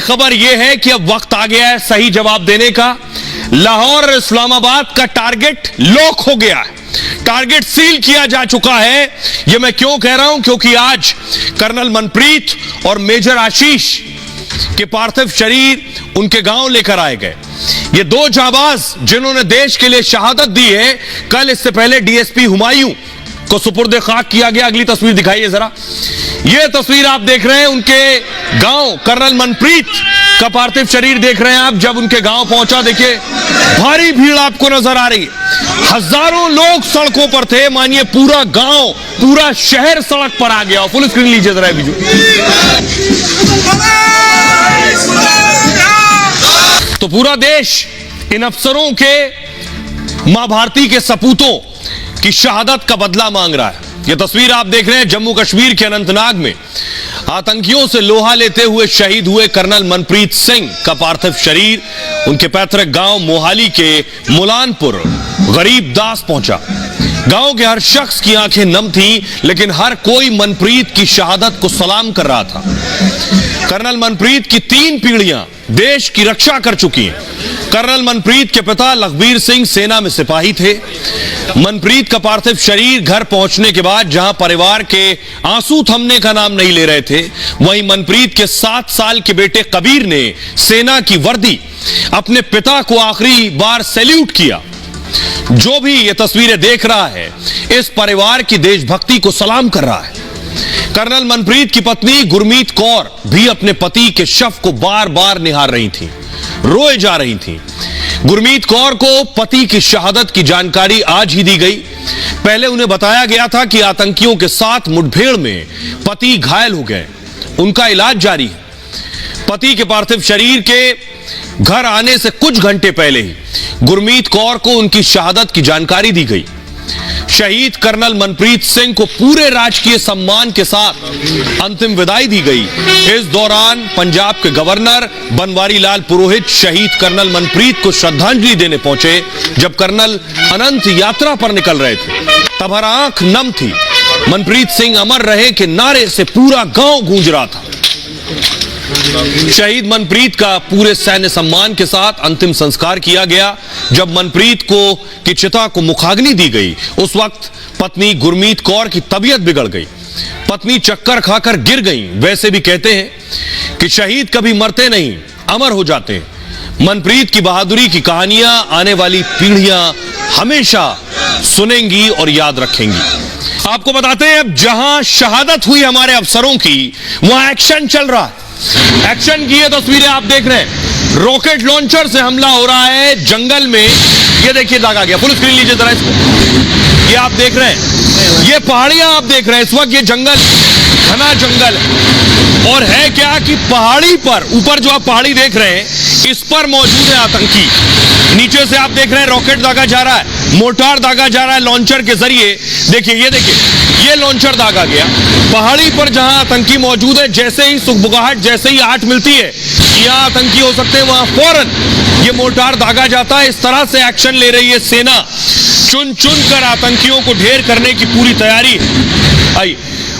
खबर यह है कि अब वक्त आ गया है सही जवाब देने का। लाहौर और इस्लामाबाद का टारगेट लॉक हो गया है, टारगेट सील किया जा चुका है। यह मैं क्यों कह रहा हूं, क्योंकि आज कर्नल मनप्रीत और मेजर आशीष के पार्थिव शरीर उनके गांव लेकर आए गए। ये दो जाबाज जिन्होंने देश के लिए शहादत दी है, कल इससे पहले डीएसपी हुमायूं को सुपुर्द खाक किया गया। अगली तस्वीर दिखाइए जरा। यह तस्वीर आप देख रहे हैं उनके गांव, कर्नल मनप्रीत का पार्थिव शरीर देख रहे हैं आप। जब उनके गांव पहुंचा, देखिए भारी भीड़ आपको नजर आ रही है, हजारों लोग सड़कों पर थे। मानिए पूरा गांव, पूरा शहर सड़क पर आ गया। फुल स्क्रीन लीजिए जरा बीजू। तो पूरा देश इन अफसरों के, मां भारती के सपूतों की शहादत का बदला मांग रहा है। यह तस्वीर आप देख रहे हैं जम्मू कश्मीर के अनंतनाग में आतंकियों से लोहा लेते हुए शहीद हुए कर्नल मनप्रीत सिंह का पार्थिव शरीर उनके पैतृक गांव मोहाली के मुलानपुर गरीब दास पहुंचा। गांव के हर शख्स की आंखें नम थीं, लेकिन हर कोई मनप्रीत की शहादत को सलाम कर रहा था। कर्नल मनप्रीत की 3 पीढ़ियां देश की रक्षा कर चुकी हैं। कर्नल मनप्रीत के पिता लखबीर सिंह सेना में सिपाही थे। मनप्रीत का पार्थिव शरीर घर पहुंचने के बाद जहां परिवार के आंसू थमने का नाम नहीं ले रहे थे, वहीं मनप्रीत के 7 साल के बेटे कबीर ने सेना की वर्दी अपने पिता को आखिरी बार सैल्यूट किया। जो भी ये तस्वीरें देख रहा है, इस परिवार की देशभक्ति को सलाम कर रहा है। कर्नल मनप्रीत की पत्नी गुरमीत कौर भी अपने पति के शव को बार बार निहार रही थी, रोए जा रही थी। गुरमीत कौर को पति की शहादत की जानकारी आज ही दी गई। पहले उन्हें बताया गया था कि आतंकियों के साथ मुठभेड़ में पति घायल हो गए, उनका इलाज जारी है। पति के पार्थिव शरीर के घर आने से कुछ घंटे पहले ही गुरमीत कौर को उनकी शहादत की जानकारी दी गई। शहीद कर्नल मनप्रीत सिंह को पूरे राजकीय सम्मान के साथ अंतिम विदाई दी गई। इस दौरान पंजाब के गवर्नर बनवारी लाल पुरोहित शहीद कर्नल मनप्रीत को श्रद्धांजलि देने पहुंचे। जब कर्नल अनंत यात्रा पर निकल रहे थे, तब हर आंख नम थी। मनप्रीत सिंह अमर रहे के नारे से पूरा गांव गूंज रहा था। शहीद मनप्रीत का पूरे सैन्य सम्मान के साथ अंतिम संस्कार किया गया। जब मनप्रीत को की चिता को मुखाग्नि दी गई, उस वक्त पत्नी गुरमीत कौर की तबीयत बिगड़ गई। पत्नी चक्कर खाकर गिर गई। वैसे भी कहते हैं कि शहीद कभी मरते नहीं, अमर हो जाते हैं। मनप्रीत की बहादुरी की कहानियां आने वाली पीढ़ियां हमेशा सुनेंगी और याद रखेंगी। आपको बताते हैं, अब जहां शहादत हुई हमारे अफसरों की, वहां एक्शन चल रहा है। एक्शन की ये तस्वीरें आप देख रहे हैं। रॉकेट लॉन्चर से हमला हो रहा है जंगल में। ये देखिए, दाग आ गया। फुल स्क्रीन लीजिए जरा इसको। ये आप देख रहे हैं, ये पहाड़ियां आप देख रहे हैं। इस वक्त ये जंगल, घना जंगल है। और है क्या कि पहाड़ी पर, ऊपर जो आप पहाड़ी देख रहे हैं, इस पर मौजूद है आतंकी। नीचे से आप देख रहे हैं रॉकेट दागा जा रहा है, मोर्टार दागा जा रहा है लॉन्चर के जरिए। देखिए, ये देखिए, ये लॉन्चर दागा गया। पहाड़ी पर जहां आतंकी मौजूद है, जैसे ही सुगबुगाहट, जैसे ही आहट मिलती है यहाँ आतंकी हो सकते हैं, वहां फौरन ये मोर्टार दागा जाता है। इस तरह से एक्शन ले रही है सेना। चुन चुन कर आतंकियों को ढेर करने की पूरी तैयारी आई।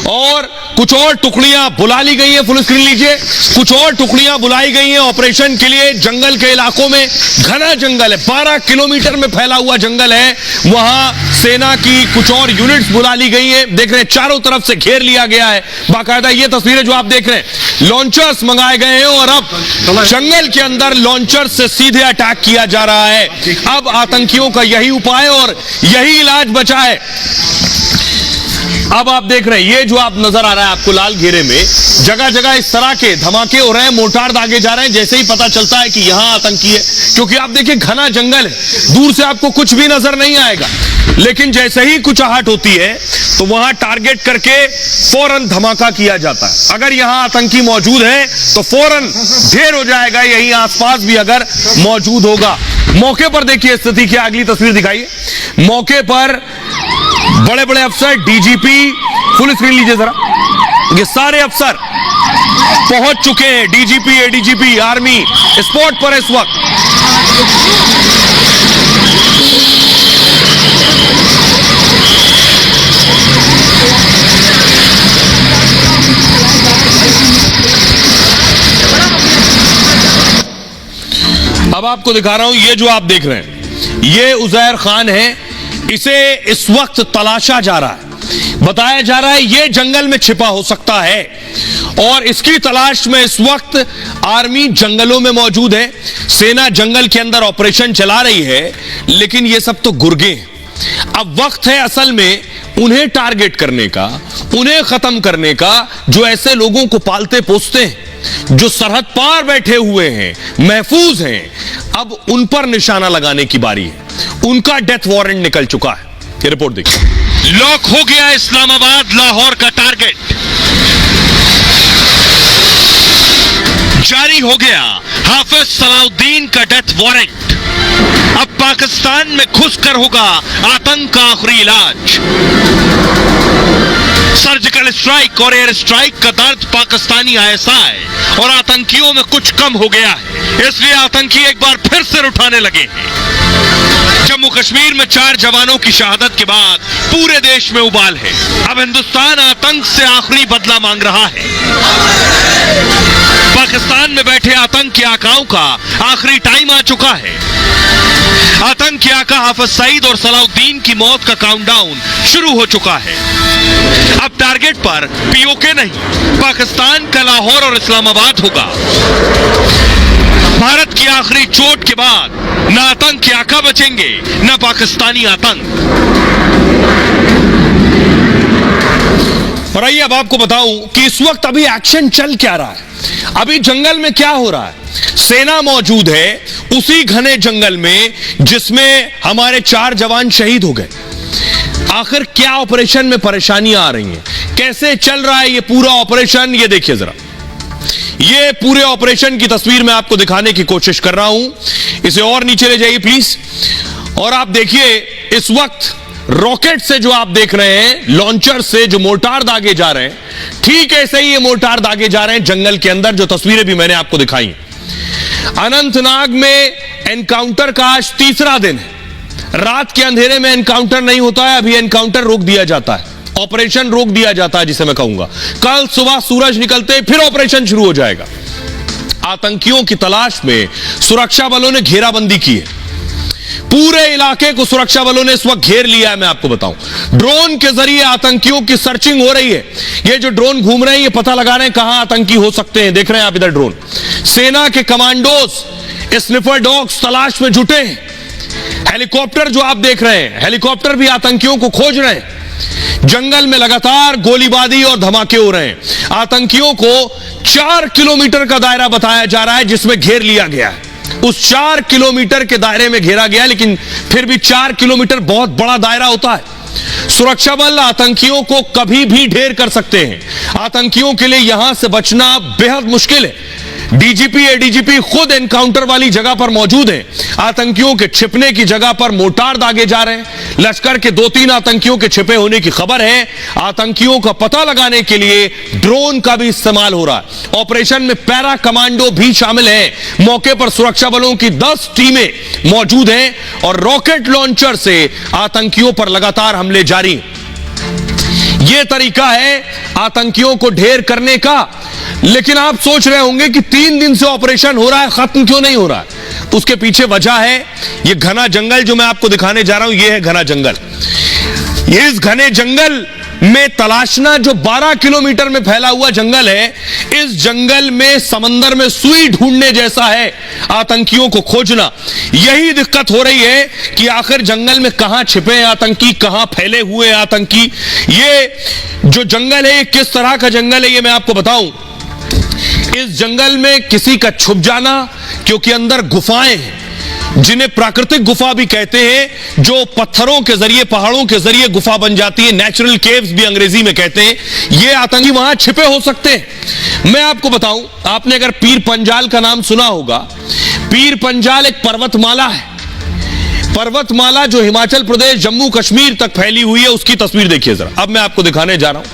और कुछ और टुकड़ियां बुला ली गई हैं। फुल स्क्रीन लीजिए। कुछ और टुकड़ियां बुलाई गई हैं ऑपरेशन के लिए। जंगल के इलाकों में, घना जंगल है, 12 किलोमीटर में फैला हुआ जंगल है, वहां सेना की कुछ और यूनिट्स बुला ली गई हैं। देख रहे हैं चारों तरफ से घेर लिया गया है बाकायदा। ये तस्वीरें जो आप देख रहे हैं, लॉन्चर्स मंगाए गए हैं और अब जंगल के अंदर लॉन्चर से सीधे अटैक किया जा रहा है। अब आतंकियों का यही उपाय और यही इलाज बचा है। अब आप देख रहे हैं, ये जो आप नजर आ रहा है आपको लाल घेरे में, जगह जगह इस तरह के धमाके हो रहे हैं, मोर्टार दागे जा रहे हैं। जैसे ही पता चलता है कि यहां आतंकी है, क्योंकि आप देखिए घना जंगल है, दूर से आपको कुछ भी नजर नहीं आएगा, लेकिन जैसे ही कुछ आहट होती है तो वहां टारगेट करके फौरन धमाका किया जाता है। अगर यहां आतंकी मौजूद है तो फौरन ढेर हो जाएगा, यही आसपास भी अगर मौजूद होगा। मौके पर देखिए स्थिति क्या, अगली तस्वीर दिखाइए। मौके पर बड़े बड़े अफसर, डीजीपी, फुल स्क्रीन लीजिए जरा, ये सारे अफसर पहुंच चुके हैं। डीजीपी, एडीजीपी, आर्मी स्पॉट पर है इस वक्त। अब आपको दिखा रहा हूं, ये जो आप देख रहे हैं ये उजैर खान है। इसे इस वक्त तलाशा जा रहा है, बताया जा रहा है ये जंगल में छिपा हो सकता है और इसकी तलाश में इस वक्त आर्मी जंगलों में मौजूद है। सेना जंगल के अंदर ऑपरेशन चला रही है, लेकिन ये सब तो गुर्गे हैं। अब वक्त है असल में उन्हें टारगेट करने का, उन्हें खत्म करने का जो ऐसे लोगों को पालते पोसते हैं, जो सरहद पार बैठे हुए हैं, महफूज हैं। अब उन पर निशाना लगाने की बारी है। उनका डेथ वारंट निकल चुका है। ये रिपोर्ट देखिए। लॉक हो गया इस्लामाबाद लाहौर का टारगेट। जारी हो गया हाफिज सलाउद्दीन का डेथ वारंट। अब पाकिस्तान में घुसकर होगा आतंक का आखिरी इलाज। सर्जिकल स्ट्राइक और एयर स्ट्राइक का दर्द पाकिस्तानी ISI और आतंकियों में कुछ कम हो गया है, इसलिए आतंकी एक बार फिर सिर उठाने लगे हैं। जम्मू कश्मीर में 4 जवानों की शहादत के बाद पूरे देश में उबाल है। अब हिंदुस्तान आतंक से आखिरी बदला मांग रहा है। पाकिस्तान में बैठे आतंक के आकाओं का आखिरी टाइम आ चुका है। आतंक के आका हाफिज सईद और सलाउद्दीन की मौत का काउंटडाउन शुरू हो चुका है। अब टारगेट पर POK नहीं, पाकिस्तान का लाहौर और इस्लामाबाद होगा। भारत की आखिरी चोट के बाद न आतंक के आका बचेंगे, न पाकिस्तानी आतंक। और आइए अब आपको बताऊं कि इस वक्त अभी एक्शन चल क्या रहा है। अभी जंगल में क्या हो रहा है। सेना मौजूद है उसी घने जंगल में जिसमें हमारे 4 जवान शहीद हो गए। आखिर क्या ऑपरेशन में परेशानियां आ रही हैं, कैसे चल रहा है ये पूरा ऑपरेशन, ये देखिए जरा। ये पूरे ऑपरेशन की तस्वीर मैं आपको दिखाने की कोशिश कर रहा हूं। इसे और नीचे ले जाइए प्लीज। और आप देखिए इस वक्त रॉकेट से जो आप देख रहे हैं, लॉन्चर से जो मोर्टार दागे जा रहे हैं, ठीक ऐसे ही ये मोर्टार दागे जा रहे हैं जंगल के अंदर, जो तस्वीरें भी मैंने आपको दिखाई। अनंतनाग में एनकाउंटर का आज 3रा दिन है। रात के अंधेरे में एनकाउंटर नहीं होता है, अभी एनकाउंटर रोक दिया जाता है, ऑपरेशन रोक दिया जाता है, जिसे मैं कहूंगा कल सुबह सूरज निकलते ही फिर ऑपरेशन शुरू हो जाएगा। आतंकियों की तलाश में सुरक्षा बलों ने घेराबंदी की है। पूरे इलाके को सुरक्षा बलों ने इस वक्त घेर लिया है। मैं आपको बताऊं, ड्रोन के जरिए आतंकियों की सर्चिंग हो रही है। ये जो ड्रोन घूम रहे हैं, ये पता लगा रहे हैं कहां आतंकी हो सकते हैं। देख रहे हैं आप इधर ड्रोन। सेना के कमांडोज स्निफर डॉग्स तलाश में जुटे हैं। हेलीकॉप्टर जो आप देख रहे हैं, हेलीकॉप्टर भी आतंकियों को खोज रहे हैं। जंगल में लगातार गोलीबारी और धमाके हो रहे हैं। आतंकियों को 4 किलोमीटर का दायरा बताया जा रहा है जिसमें घेर लिया गया है। उस 4 किलोमीटर के दायरे में घेरा गया, लेकिन फिर भी 4 किलोमीटर बहुत बड़ा दायरा होता है। सुरक्षा बल आतंकियों को कभी भी ढेर कर सकते हैं। आतंकियों के लिए यहां से बचना बेहद मुश्किल है। DGP ADGP खुद एनकाउंटर वाली जगह पर मौजूद हैं। आतंकियों के छिपने की जगह पर मोर्टार दागे जा रहे हैं। लश्कर के 2-3 आतंकियों के छिपे होने की खबर है। आतंकियों का पता लगाने के लिए ड्रोन का भी इस्तेमाल हो रहा है। ऑपरेशन में पैरा कमांडो भी शामिल हैं। मौके पर सुरक्षा बलों की 10 टीमें मौजूद हैं और रॉकेट लॉन्चर से आतंकियों पर लगातार हमले जारी। यह तरीका है आतंकियों को ढेर करने का। लेकिन आप सोच रहे होंगे कि 3 दिन से ऑपरेशन हो रहा है, खत्म क्यों नहीं हो रहा है। उसके पीछे वजह है ये घना जंगल जो मैं आपको दिखाने जा रहा हूं। ये है घना जंगल। इस घने जंगल में तलाशना, जो 12 किलोमीटर में फैला हुआ जंगल है, इस जंगल में समंदर में सुई ढूंढने जैसा है आतंकियों को खोजना। यही दिक्कत हो रही है कि आखिर जंगल में कहां छिपे हैं आतंकी, कहां फैले हुए हैं आतंकी। ये जो जंगल है, ये किस तरह का जंगल है, ये मैं आपको बताऊं। इस जंगल में किसी का छुप जाना, क्योंकि अंदर गुफाएं हैं जिन्हें प्राकृतिक गुफा भी कहते हैं, जो पत्थरों के जरिए, पहाड़ों के जरिए गुफा बन जाती है, नेचुरल केव्स भी अंग्रेजी में कहते हैं। ये आतंकी वहां छिपे हो सकते हैं। मैं आपको बताऊं, आपने अगर पीर पंजाल का नाम सुना होगा। पीर पंजाल एक पर्वतमाला है। पर्वतमाला जो हिमाचल प्रदेश, जम्मू कश्मीर तक फैली हुई है, उसकी तस्वीर देखिए जरा। अब मैं आपको दिखाने जा रहा हूं।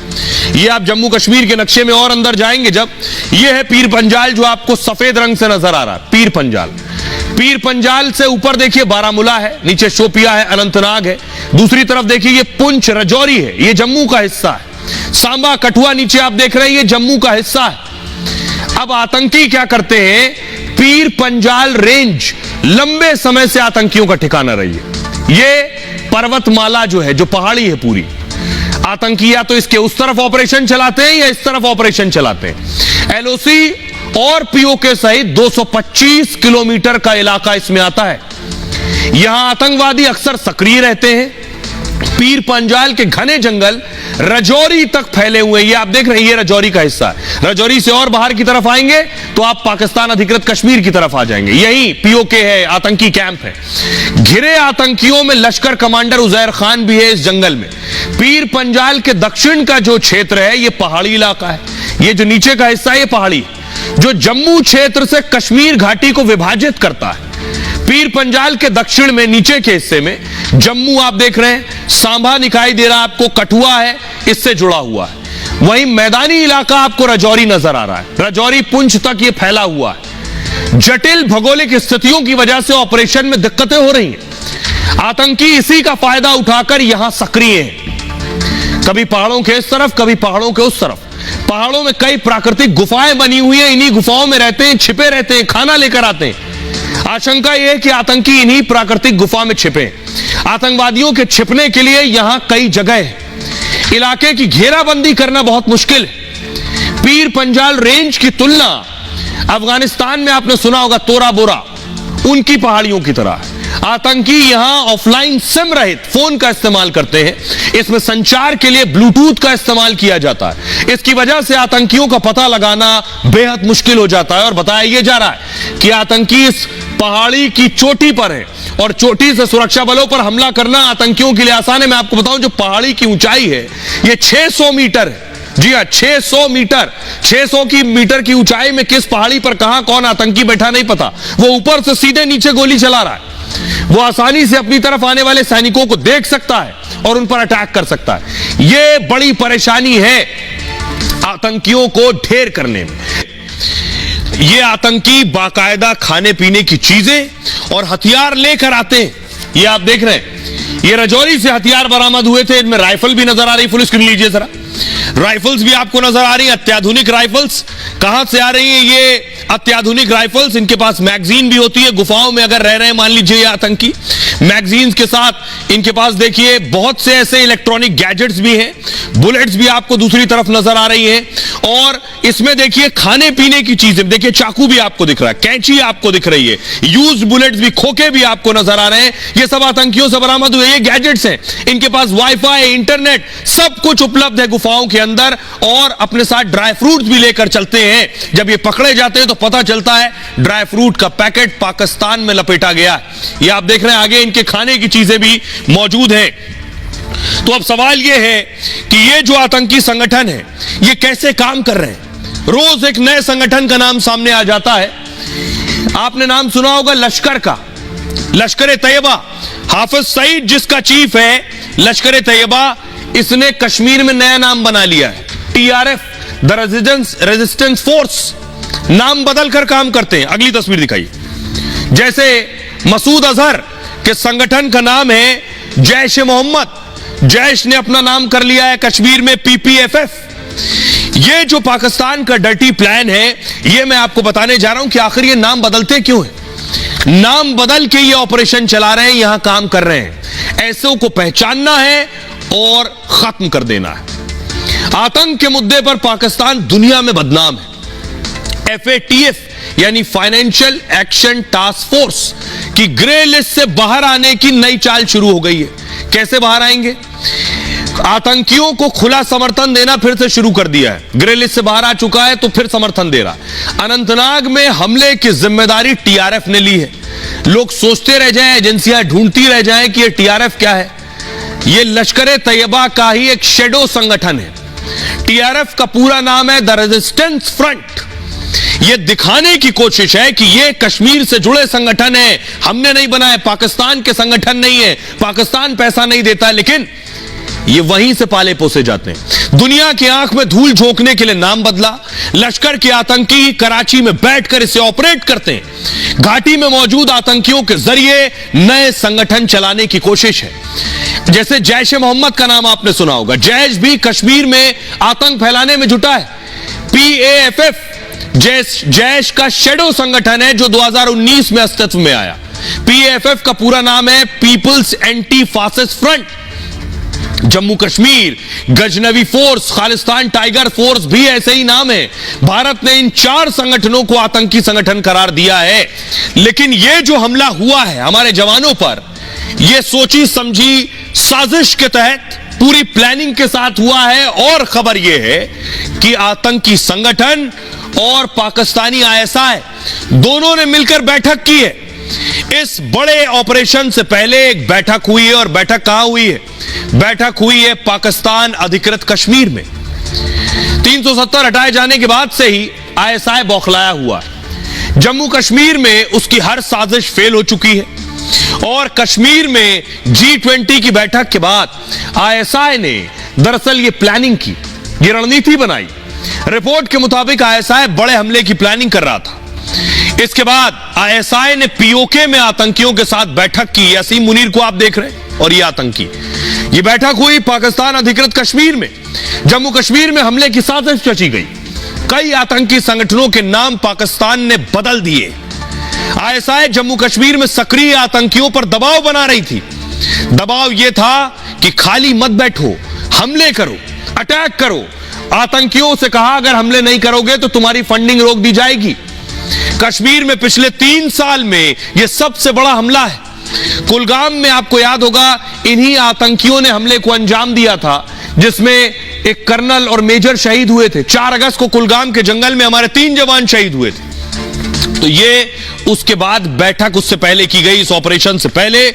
ये आप जम्मू कश्मीर के नक्शे में और अंदर जाएंगे जब, ये है पीर पंजाल जो आपको सफेद रंग से नजर आ रहा है। पीर पंजाल। पीर पंजाल से ऊपर देखिए बारामूला है, नीचे शोपिया है, अनंतनाग है। दूसरी तरफ देखिए ये पुंछ राजौरी है, ये जम्मू का हिस्सा है। सांबा कठुआ नीचे आप देख रहे हैं, ये जम्मू का हिस्सा है। अब आतंकी क्या करते हैं, पीर पंजाल रेंज लंबे समय से आतंकियों का ठिकाना रही है। ये पर्वतमाला जो है, जो पहाड़ी है पूरी, आतंकी या तो इसके उस तरफ ऑपरेशन चलाते हैं या इस तरफ ऑपरेशन चलाते हैं। एलओसी और पीओके सहित 225 किलोमीटर का इलाका इसमें आता है। यहां आतंकवादी अक्सर सक्रिय रहते हैं। पीर पंजाल के घने जंगल रजौरी तक फैले हुए हैं। ये आप देख रहे हैं, ये रजौरी का हिस्सा है। रजौरी से और बाहर की तरफ आएंगे तो आप पाकिस्तान अधिकृत कश्मीर की तरफ आ जाएंगे। यही पीओके है, आतंकी कैंप है। घिरे आतंकियों में लश्कर कमांडर उजैर खान भी है इस जंगल में। पीर पंजाल के दक्षिण का जो क्षेत्र है ये पहाड़ी इलाका है। ये जो नीचे का हिस्सा है ये पहाड़ी है, जो जम्मू क्षेत्र से कश्मीर घाटी को विभाजित करता है। पीर पंजाल के दक्षिण में नीचे के हिस्से में जम्मू आप देख रहे हैं, सांभा दिखाई दे रहा है आपको, कठुआ है इससे जुड़ा हुआ है। वहीं मैदानी इलाका आपको रजौरी नजर आ रहा है। रजौरी पुंछ तक ये फैला हुआ है। जटिल भौगोलिक स्थितियों की वजह से ऑपरेशन में दिक्कतें हो रही हैं। आतंकी इसी का फायदा उठाकर यहां सक्रिय हैं, कभी पहाड़ों के इस तरफ, कभी पहाड़ों के उस तरफ। पहाड़ों में कई प्राकृतिक गुफाएं बनी हुई हैं, इन्हीं गुफाओं में रहते हैं, छिपे रहते हैं, खाना लेकर आते हैं। आशंका यह है कि आतंकी इन्हीं प्राकृतिक गुफा में छिपे। आतंकवादियों के छिपने के लिए यहां कई जगह है। इलाके की घेराबंदी करना बहुत मुश्किल है। पीर पंजाल रेंज की तुलना अफगानिस्तान में आपने सुना होगा तोरा बोरा, उनकी पहाड़ियों की तरह है। आतंकी यहां ऑफलाइन सिम रहित फोन का इस्तेमाल करते हैं। इसमें संचार के लिए ब्लूटूथ का इस्तेमाल किया जाता है। इसकी वजह से आतंकियों का पता लगाना बेहद मुश्किल हो जाता है। और बताया यह जा रहा है कि आतंकी इस पहाड़ी की चोटी पर है और चोटी से सुरक्षा बलों पर हमला करना आतंकियों के लिए आसान है। मैं आपको बताऊं, जो पहाड़ी की ऊंचाई है यह 600 मीटर है। जी हां, 600 मीटर। 600 की मीटर की ऊंचाई में किस पहाड़ी पर कहां कौन आतंकी बैठा नहीं पता। वो ऊपर से सीधे नीचे गोली चला रहा है। वो आसानी से अपनी तरफ आने वाले सैनिकों को देख सकता है और उन पर अटैक कर सकता है। यह बड़ी परेशानी है आतंकियों को ढेर करने में। ये आतंकी बाकायदा खाने पीने की चीजें और हथियार लेकर आते हैं। ये आप देख रहे हैं, ये रजौरी से हथियार बरामद हुए थे। इनमें राइफल भी नजर आ रही, फुल स्क्रीन लीजिए जरा। राइफल्स भी आपको नजर आ रही हैं, अत्याधुनिक राइफल्स। कहां से आ रही हैं ये अत्याधुनिक राइफल्स? इनके पास मैगजीन भी होती है। गुफाओं में अगर रह रहे हैं मान लीजिए ये आतंकी, मैगजीन्स के साथ इनके पास देखिए बहुत से ऐसे इलेक्ट्रॉनिक गैजेट्स भी हैं। बुलेट्स भी आपको दूसरी तरफ नजर आ रही हैं। और इसमें देखिए खाने पीने की चीजें, देखिए चाकू भी आपको दिख रहा है, कैंची आपको दिख रही है, यूज्ड बुलेट्स भी, खोखे भी आपको नजर आ रहे हैं। ये सब आतंकियों से बरामद हुए ये गैजेट्स हैं। इनके पास वाईफाई, इंटरनेट सब कुछ उपलब्ध है गुफाओं के अंदर। और अपने साथ ड्राई फ्रूट्स भी लेकर चलते हैं। जब ये पकड़े जाते हैं तो पता चलता है ड्राई फ्रूट का पैकेट पाकिस्तान में लपेटा गया है। ये आप देख रहे हैं, आगे इनके खाने की चीजें भी मौजूद हैं। तो अब सवाल यह है कि ये जो आतंकी संगठन है ये कैसे काम कर रहे हैं। रोज एक नए संगठन का नाम सामने आ जाता है। आपने नाम सुना होगा लश्कर का, लश्कर तैयबा। हाफिज सईद जिसका चीफ है लश्कर तैयबा, इसने कश्मीर में नया नाम बना लिया है, टीआरएफ, द रेजिस्टेंस फोर्स। नाम बदलकर काम करते हैं। अगली तस्वीर दिखाइए। जैसे मसूद अजहर के संगठन का नाम है जैश ए मोहम्मद, जैश ने अपना नाम कर लिया है कश्मीर में पीपीएफएफ। ये जो पाकिस्तान का डर्टी प्लान है ये मैं आपको बताने जा रहा हूं कि आखिर ये नाम बदलते क्यों है। नाम बदल के ये ऑपरेशन चला रहे हैं, यहां काम कर रहे हैं। ऐसों को पहचानना है और खत्म कर देना है। आतंक के मुद्दे पर पाकिस्तान दुनिया में बदनाम है। FATF यानी फाइनेंशियल एक्शन टास्क फोर्स की ग्रे लिस्ट से बाहर आने की नई चाल शुरू हो गई है। कैसे बाहर आएंगे? आतंकियों को खुला समर्थन देना फिर से शुरू कर दिया है। ग्रे लिस्ट से बाहर आ चुका है तो फिर समर्थन दे रहा है। अनंतनाग में हमले की जिम्मेदारी टीआरएफ ने ली है। लोग सोचते रह जाएं, एजेंसियां ढूंढती रह जाएं कि ये टीआरएफ क्या है। ये लश्कर तैयबा का ही एक शेडो संगठन है। टीआरएफ का पूरा नाम है द रेजिस्टेंस फ्रंट। यह दिखाने की कोशिश है कि यह कश्मीर से जुड़े संगठन है, हमने नहीं बनाए, पाकिस्तान के संगठन नहीं है, पाकिस्तान पैसा नहीं देता, लेकिन ये वहीं से पाले पोसे जाते हैं। दुनिया की आंख में धूल झोंकने के लिए नाम बदला। लश्कर के आतंकी कराची में बैठकर इसे ऑपरेट करते हैं। घाटी में मौजूद आतंकियों के जरिए नए संगठन चलाने की कोशिश है। जैसे जैश ए मोहम्मद का नाम आपने सुना होगा, जैश भी कश्मीर में आतंक फैलाने में जुटा है। PAFF जैश का शेडो संगठन है जो 2019 में अस्तित्व में आया। पीएफएफ का पूरा नाम है people's anti fascist front. Jammu Kashmir Ghaznavi force, Khalistan tiger force भी ऐसे ही नाम है। भारत ने इन 4 संगठनों को आतंकी संगठन करार दिया है। लेकिन यह जो हमला हुआ है हमारे जवानों पर, यह सोची समझी साजिश के तहत पूरी प्लानिंग के साथ हुआ है। और खबर यह है कि आतंकी संगठन और पाकिस्तानी आईएसआई दोनों ने मिलकर बैठक की है। इस बड़े ऑपरेशन से पहले एक बैठक हुई है, और बैठक कहां हुई है? बैठक हुई है पाकिस्तान अधिकृत कश्मीर में। 370 हटाए जाने के बाद से ही आईएसआई बौखलाया हुआ है। जम्मू कश्मीर में उसकी हर साजिश फेल हो चुकी है, और कश्मीर में G20 की बैठक के बाद आईएसआई ने दरअसल यह प्लानिंग की, यह रणनीति बनाई। रिपोर्ट के मुताबिक आईएसआई बड़े हमले की प्लानिंग कर रहा था। इसके बाद आईएसआई ने पीओके में आतंकियों के साथ बैठक की। यासीन मुनीर को आप देख रहे हैं, और ये आतंकी। ये बैठक हुई पाकिस्तान अधिकृत कश्मीर में। जम्मू कश्मीर में हमले की साजिश रची गई। कई आतंकी संगठनों के नाम पाकिस्तान ने बदल दिए। आईएसआई जम्मू कश्मीर में सक्रिय आतंकियों पर दबाव बना रही थी। दबाव यह था कि खाली मत बैठो, हमले करो, अटैक करो। आतंकियों से कहा अगर हमले नहीं करोगे तो तुम्हारी फंडिंग रोक दी जाएगी। कश्मीर में पिछले 3 साल में यह सबसे बड़ा हमला है। कुलगाम में आपको याद होगा, इन्हीं आतंकियों ने हमले को अंजाम दिया था, जिसमें एक कर्नल और मेजर शहीद हुए थे। 4 अगस्त को कुलगाम के जंगल में हमारे 3 जवान शहीद हुए थे। तो ये उसके बाद बैठक उससे पहले की गई, इस ऑपरेशन से पहले।